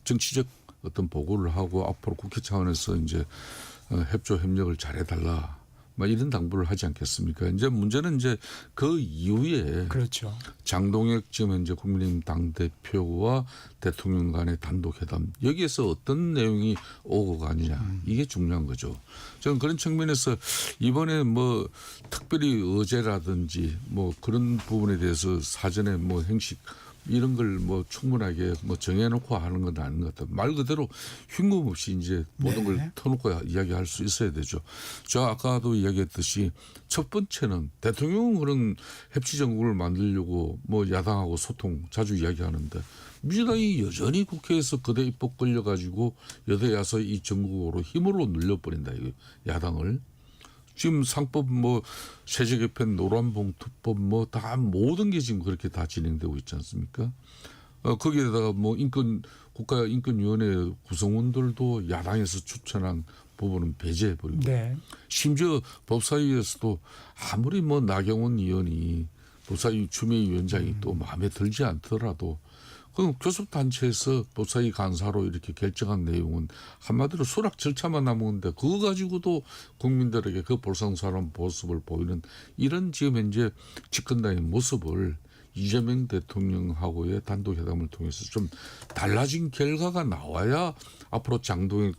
정치적 어떤 보고를 하고 앞으로 국회 차원에서 이제 협조 협력을 잘해달라. 막 이런 당부를 하지 않겠습니까? 이제 문제는 이제 그 이후에 그렇죠. 장동혁 지금 현재 국민의힘 당대표와 대통령 간의 단독회담 여기에서 어떤 내용이 오고 가느냐 이게 중요한 거죠. 저는 그런 측면에서 이번에 뭐 특별히 의제라든지 뭐 그런 부분에 대해서 사전에 뭐 형식 이런 걸 뭐 충분하게 뭐 정해놓고 하는 건 아닌 것 같아요. 말 그대로 흉금 없이 이제 모든 걸 터놓고 이야기할 수 있어야 되죠. 저 아까도 이야기했듯이 첫 번째는 대통령은 그런 협치 정국을 만들려고 뭐 야당하고 소통 자주 이야기하는데 민주당이 여전히 국회에서 거대 입법 걸려가지고 여대야서 이 정국으로 힘으로 눌려버린다 이거 야당을. 지금 상법 뭐 세제 개편 노란봉투법 뭐 다 모든 게 지금 그렇게 다 진행되고 있지 않습니까? 거기에다가 뭐 국가인권위원회 구성원들도 야당에서 추천한 부분은 배제해버리고 네. 심지어 법사위에서도 아무리 뭐 나경원 의원이 법사위 추미위원장이 또 마음에 들지 않더라도 그럼 교섭단체에서 법사위 간사로 이렇게 결정한 내용은 한마디로 수락 절차만 남았는데 그거 가지고도 국민들에게 그 볼상사람 모습을 보이는 이런 지금 현재 집권당의 모습을 이재명 대통령하고의 단독회담을 통해서 좀 달라진 결과가 나와야 앞으로 장동혁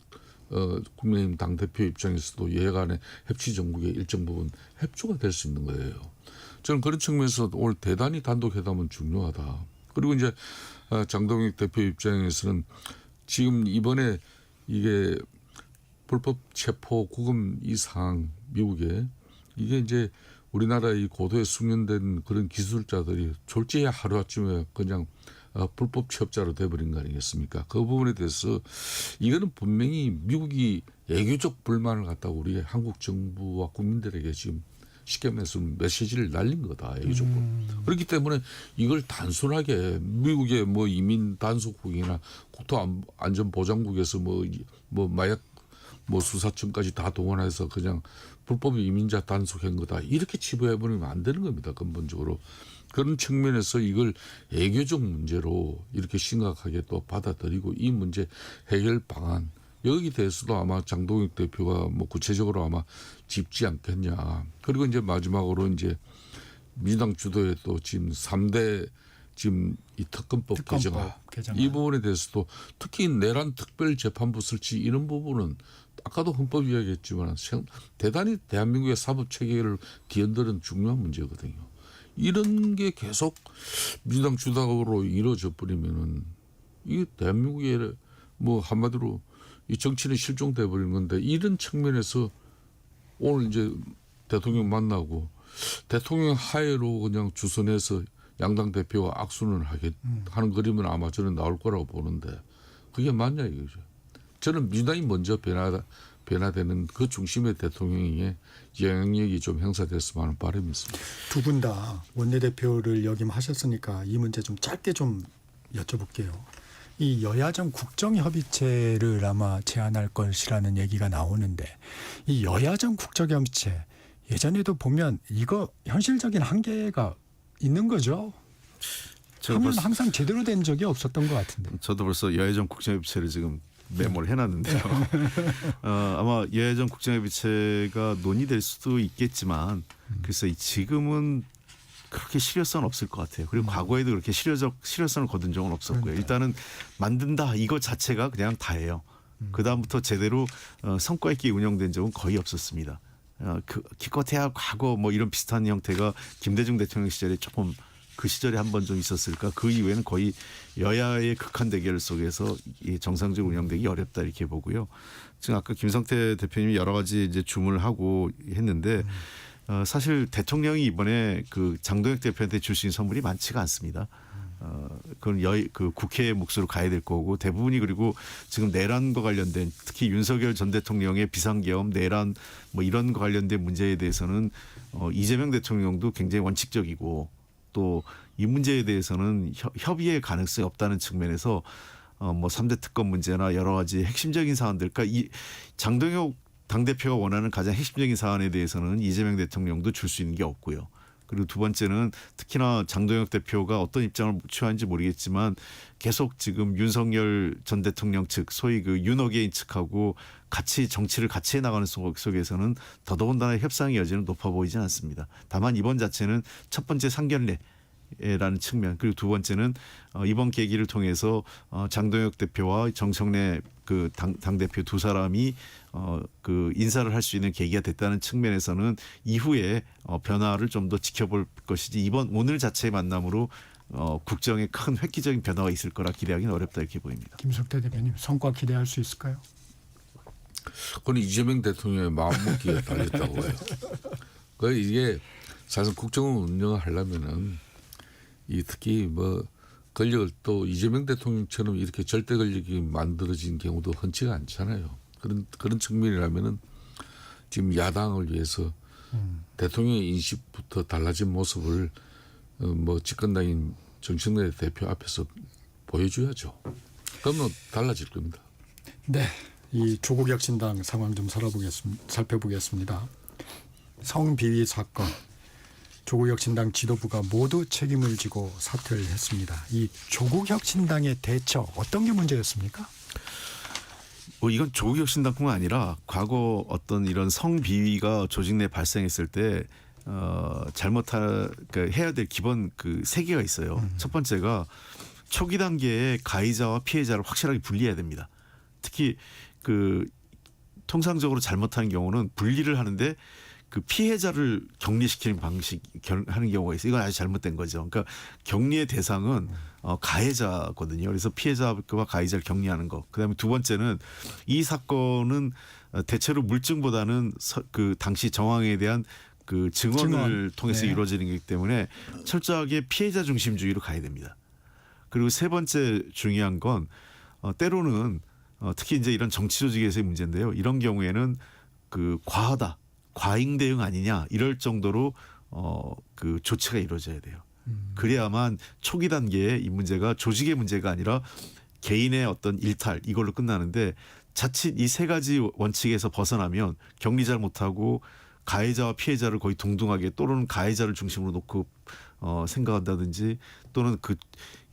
국민의힘 당대표 입장에서도 여야 간의 협치 정국의 일정 부분 협조가 될 수 있는 거예요. 저는 그런 측면에서 오늘 대단히 단독회담은 중요하다. 그리고 이제 장동혁 대표 입장에서는 지금 이번에 이게 불법 체포 구금 이 상황 미국에 이게 이제 우리나라의 고도에 숙련된 그런 기술자들이 졸지에 하루아침에 그냥 불법 취업자로 돼버린 거 아니겠습니까? 그 부분에 대해서 이거는 분명히 미국이 애교적 불만을 갖다가 우리 한국 정부와 국민들에게 지금 쉽게 말해서 메시지를 날린 거다. 외교적으로. 그렇기 때문에 이걸 단순하게 미국의 뭐 이민 단속국이나 국토안전보장국에서 뭐 마약 뭐 수사청까지 다 동원해서 그냥 불법 이민자 단속한 거다. 이렇게 치부해버리면 안 되는 겁니다. 근본적으로. 그런 측면에서 이걸 외교적 문제로 이렇게 심각하게 또 받아들이고 이 문제 해결 방안 여기 대해서도 아마 장동혁 대표가 뭐 구체적으로 아마 짚지 않겠냐. 그리고 이제 마지막으로 이제 민주당 주도에 또 지금 3대 지금 이 특검법 개정안 이 부분에 대해서도 특히 내란 특별재판부 설치 이런 부분은 아까도 헌법 이야기했지만 대단히 대한민국의 사법 체계를 뒤흔드는 중요한 문제거든요. 이런 게 계속 민주당 주도로 이루어져 버리면은 이게 대한민국의 뭐 한마디로 이 정치는 실종돼 버리는 건데 이런 측면에서 오늘 이제 대통령 만나고 대통령 하에로 그냥 주선해서 양당 대표와 악수는 하는 그림은 아마 저는 나올 거라고 보는데 그게 맞냐 이거죠. 저는 민주당이 먼저 변화되는 그 중심의 대통령의 영향력이 좀 형사됐으면 하는 바람이 있습니다. 두 분 다 원내대표를 역임하셨으니까 이 문제 좀 짧게 좀 여쭤볼게요. 이 여야정 국정협의체를 아마 제안할 것이라는 얘기가 나오는데 이 여야정 국정협의체 예전에도 보면 이거 현실적인 한계가 있는 거죠. 하면 항상 제대로 된 적이 없었던 것 같은데. 저도 벌써 여야정 국정협의체를 지금 메모를 해놨는데요. 아마 여야정 국정협의체가 논의될 수도 있겠지만 글쎄 지금은 그렇게 실효성은 없을 것 같아요. 그리고 과거에도 그렇게 실효성을 거둔 적은 없었고요. 일단은 만든다 이거 자체가 그냥 다예요. 그 다음부터 제대로 성과 있게 운영된 적은 거의 없었습니다. 기껏해야 과거 뭐 이런 비슷한 형태가 김대중 대통령 시절에 조금 그 시절에 한 번 좀 있었을까. 그 이후에는 거의 여야의 극한 대결 속에서 정상적으로 운영되기 어렵다 이렇게 보고요. 지금 아까 김성태 대표님이 여러 가지 이제 주문을 하고 했는데 사실 대통령이 이번에 그 장동혁 대표한테 줄 수 있는 선물이 많지가 않습니다. 그건 그 국회의 몫으로 가야 될 거고 대부분이 그리고 지금 내란과 관련된 특히 윤석열 전 대통령의 비상계엄 내란 뭐 이런 거 관련된 문제에 대해서는 이재명 대통령도 굉장히 원칙적이고 또 이 문제에 대해서는 협의의 가능성이 없다는 측면에서 뭐 3대 특검 문제나 여러 가지 핵심적인 사안들 그러니까 이 장동혁 당대표가 원하는 가장 핵심적인 사안에 대해서는 이재명 대통령도 줄 수 있는 게 없고요. 그리고 두 번째는 특히나 장동혁 대표가 어떤 입장을 취하는지 모르겠지만 계속 지금 윤석열 전 대통령 측 소위 그 윤어게인 측하고 같이 정치를 같이 해나가는 속에서는 더더군다나 협상의 여지는 높아 보이진 않습니다. 다만 이번 자체는 첫 번째 상견례라는 측면 그리고 두 번째는 이번 계기를 통해서 장동혁 대표와 정청래 그 당대표 두 사람이 그 인사를 할 수 있는 계기가 됐다는 측면에서는 이후에 변화를 좀 더 지켜볼 것이지 오늘 자체의 만남으로 국정에 큰 획기적인 변화가 있을 거라 기대하기는 어렵다 이렇게 보입니다. 김성태 대표님 성과 기대할 수 있을까요? 그건 이재명 대통령의 마음먹기에 달렸다고 해요. 그 이게 사실 국정을 운영하려면은 이 특히 뭐 권력을 또 이재명 대통령처럼 이렇게 절대 권력이 만들어진 경우도 흔치가 않잖아요. 그런 측면이라면은 지금 야당을 위해서 대통령의 인식부터 달라진 모습을 뭐 집권당인 정청래 대표 앞에서 보여줘야죠. 그러면 달라질 겁니다. 네, 이 조국혁신당 상황 좀 살펴보겠습니다. 성비위 사건. 조국혁신당 지도부가 모두 책임을 지고 사퇴를 했습니다. 이 조국혁신당의 대처 어떤 게 문제였습니까? 이건 조국혁신당뿐만 아니라 과거 어떤 이런 성비위가 조직 내 발생했을 때 그러니까 해야 될 기본 그 세 개가 있어요. 첫 번째가 초기 단계에 가해자와 피해자를 확실하게 분리해야 됩니다. 특히 그 통상적으로 잘못하는 경우는 분리를 하는데 그 피해자를 격리시키는 방식 하는 경우가 있어요. 이건 아주 잘못된 거죠. 그러니까 격리의 대상은 가해자거든요. 그래서 피해자와 가해자를 격리하는 거. 그다음에 두 번째는 이 사건은 대체로 물증보다는 그 당시 정황에 대한 그 증언을 통해서 네. 이루어지는 거기 때문에 철저하게 피해자 중심주의로 가야 됩니다. 그리고 세 번째 중요한 건 때로는 특히 이제 이런 정치 조직에서의 문제인데요. 이런 경우에는 그 과하다. 과잉 대응 아니냐 이럴 정도로 그 조치가 이루어져야 돼요. 그래야만 초기 단계에 이 문제가 조직의 문제가 아니라 개인의 어떤 일탈 이걸로 끝나는데 자칫 이 세 가지 원칙에서 벗어나면 격리 잘 못하고 가해자와 피해자를 거의 동등하게 또는 가해자를 중심으로 놓고 생각한다든지 또는 그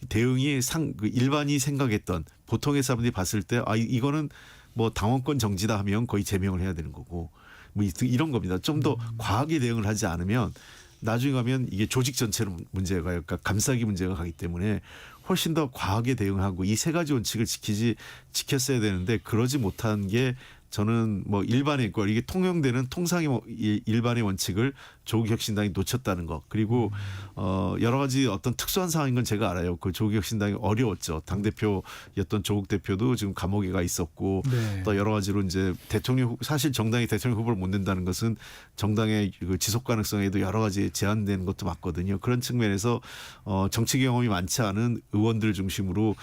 대응이 그 일반이 생각했던 보통의 사람들이 봤을 때 이거는 뭐 당원권 정지다 하면 거의 제명을 해야 되는 거고 뭐 이런 겁니다. 좀 더 과하게 대응을 하지 않으면 나중에 가면 이게 조직 전체로 문제가 그러니까 감싸기 문제가 가기 때문에 훨씬 더 과하게 대응하고 이 세 가지 원칙을 지켰어야 되는데 그러지 못한 게 저는 뭐 일반의 이게 통용되는 통상의 일반의 원칙을 조국혁신당이 놓쳤다는 것 그리고 여러 가지 어떤 특수한 상황인 건 제가 알아요. 그 조국혁신당이 어려웠죠. 당 대표였던 조국 대표도 지금 감옥에 가 있었고 네. 또 여러 가지로 이제 사실 정당이 대통령 후보를 못 낸다는 것은 정당의 그 지속 가능성에도 여러 가지 제한되는 것도 맞거든요. 그런 측면에서 정치 경험이 많지 않은 의원들 중심으로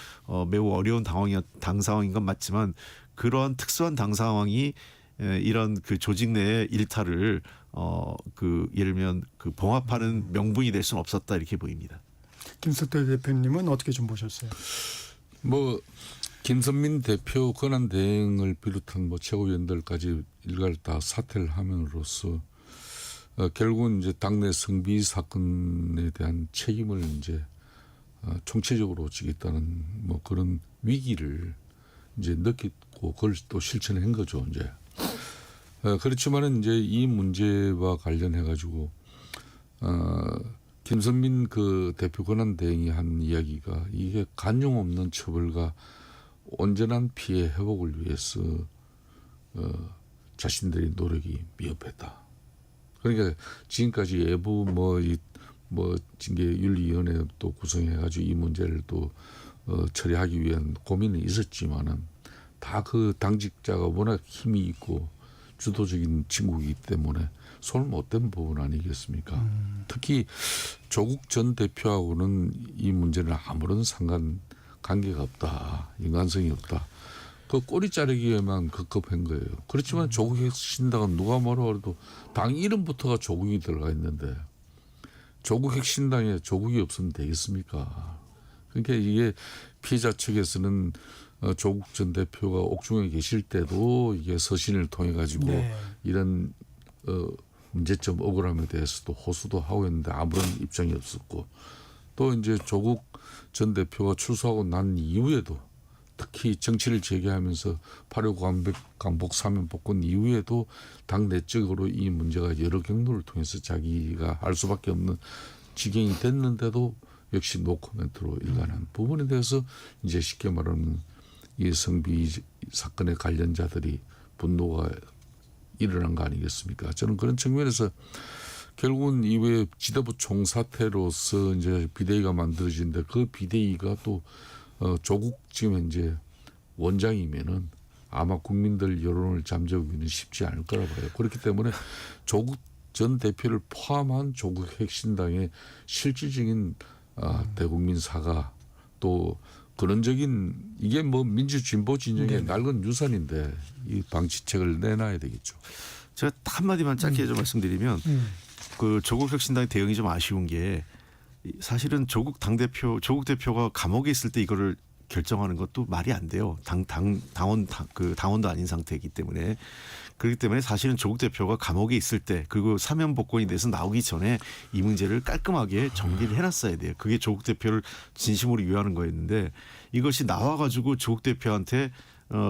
매우 어려운 당 상황인 건 맞지만. 그러한 특수한 당 상황이 이런 그 조직 내의 일탈을 그 예를 들면 그 봉합하는 명분이 될 수는 없었다 이렇게 보입니다. 김석대 대표님은 어떻게 좀 보셨어요? 뭐 김선민 대표 권한 대행을 비롯한 뭐 최고위원들까지 일괄 다 사퇴를 함으로써 결국은 이제 당내 성비 사건에 대한 책임을 이제 총체적으로 지겠다는 뭐 그런 위기를 이제 느끼고 그걸 또 실천한 거죠. 이제 그렇지만은 이제 이 문제와 관련해 가지고 김선민 그 대표 권한 대행이 한 이야기가 이게 간용 없는 처벌과 온전한 피해 회복을 위해서 자신들의 노력이 미흡했다. 그러니까 지금까지 외부 뭐 징계윤리위원회 또 구성해가지고 이 문제를 또 처리하기 위한 고민이 있었지만은 다 그 당직자가 워낙 힘이 있고 주도적인 친구이기 때문에 손을 못 댄 부분 아니겠습니까? 특히 조국 전 대표하고는 이 문제는 아무런 관계가 없다. 인간성이 없다. 그 꼬리 자르기에만 급급한 거예요. 그렇지만 조국혁신당은 누가 뭐라 그래도 당 이름부터가 조국이 들어가 있는데 조국혁신당에 조국이 없으면 되겠습니까? 그러니까 이게 피해자 측에서는 조국 전 대표가 옥중에 계실 때도 이게 서신을 통해 가지고 네. 이런 문제점 억울함에 대해서도 호소도 하고 있는데 아무런 입장이 없었고 또 이제 조국 전 대표가 출소하고 난 이후에도 특히 정치를 재개하면서 8.15 강복 사면 복권 이후에도 당 내적으로 이 문제가 여러 경로를 통해서 자기가 할 수밖에 없는 지경이 됐는데도 역시 노코멘트로 일관한 부분에 대해서 이제 쉽게 말하면 이 성비 사건의 관련자들이 분노가 일어난 거 아니겠습니까? 저는 그런 측면에서 결국은 이후에 지도부 총사퇴로서 이제 비대위가 만들어지는데 그 비대위가 또 조국 지금 현재 원장이면은 아마 국민들 여론을 잠재우기는 쉽지 않을 거라 봐요. 그렇기 때문에 조국 전 대표를 포함한 조국 핵신당의 실질적인 대국민 사과 또 근원적인 이게 뭐 민주 진보 진영의 낡은 유산인데 이 방지책을 내놔야 되겠죠. 제가 한마디만 짧게 좀 말씀드리면 그 조국 혁신당의 대응이 좀 아쉬운 게 사실은 조국 대표가 감옥에 있을 때 이거를 결정하는 것도 말이 안 돼요. 당원도 아닌 상태이기 때문에. 그렇기 때문에 사실은 조국 대표가 감옥에 있을 때 그리고 사면 복권이 돼서 나오기 전에 이 문제를 깔끔하게 정리를 해놨어야 돼요. 그게 조국 대표를 진심으로 위하는 거였는데 이것이 나와가지고 조국 대표한테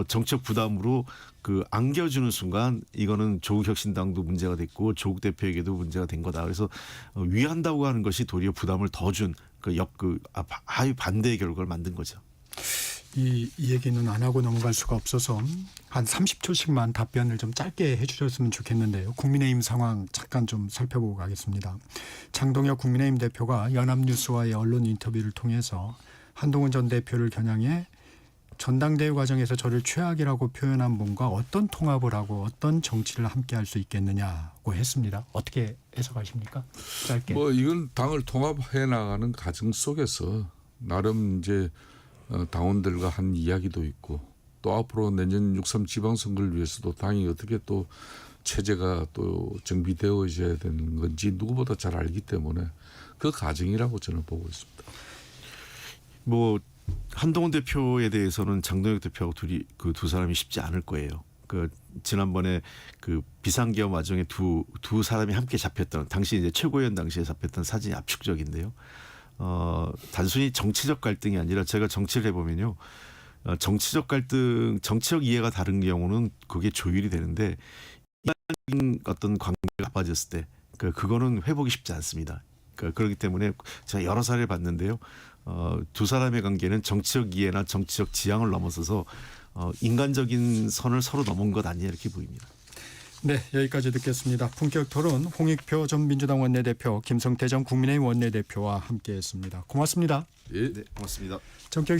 정책 부담으로 그 안겨주는 순간 이거는 조국혁신당도 문제가 됐고 조국 대표에게도 문제가 된 거다. 그래서 위한다고 하는 것이 도리어 부담을 더 준 아유 반대의 결과를 만든 거죠. 이 얘기는 안 하고 넘어갈 수가 없어서 한 30초씩만 답변을 좀 짧게 해주셨으면 좋겠는데요. 국민의힘 상황 잠깐 좀 살펴보고 가겠습니다. 장동혁 국민의힘 대표가 연합뉴스와의 언론 인터뷰를 통해서 한동훈 전 대표를 겨냥해 전당대회 과정에서 저를 최악이라고 표현한 분과 어떤 통합을 하고 어떤 정치를 함께 할 수 있겠느냐고 했습니다. 어떻게 해석하십니까? 짧게. 뭐 이건 당을 통합해 나가는 과정 속에서 나름 이제 당원들과 한 이야기도 있고 또 앞으로 내년 6.3 지방선거를 위해서도 당이 어떻게 또 체제가 또 정비되어져야 되는 건지 누구보다 잘 알기 때문에 그 과정이라고 저는 보고 있습니다. 뭐 한동훈 대표에 대해서는 장동혁 대표하고 둘이 그 두 사람이 쉽지 않을 거예요. 그 지난번에 그 비상계엄 와중에 두 사람이 함께 잡혔던 당시 이제 최고위원 당시에 잡혔던 사진이 압축적인데요. 단순히 정치적 갈등이 아니라 제가 정치를 해보면요. 정치적 갈등, 정치적 이해가 다른 경우는 그게 조율이 되는데 인간적인 어떤 관계가 빠졌을 때 그거는 회복이 쉽지 않습니다. 그렇기 때문에 제가 여러 사례를 봤는데요. 두 사람의 관계는 정치적 이해나 정치적 지향을 넘어서서 인간적인 선을 서로 넘은 것 아니냐 이렇게 보입니다. 네, 여기까지 듣겠습니다. 품격 토론 홍익표 전 민주당 원내대표, 김성태 전 국민의힘 원내대표와 함께했습니다. 고맙습니다. 예. 네, 고맙습니다. 정격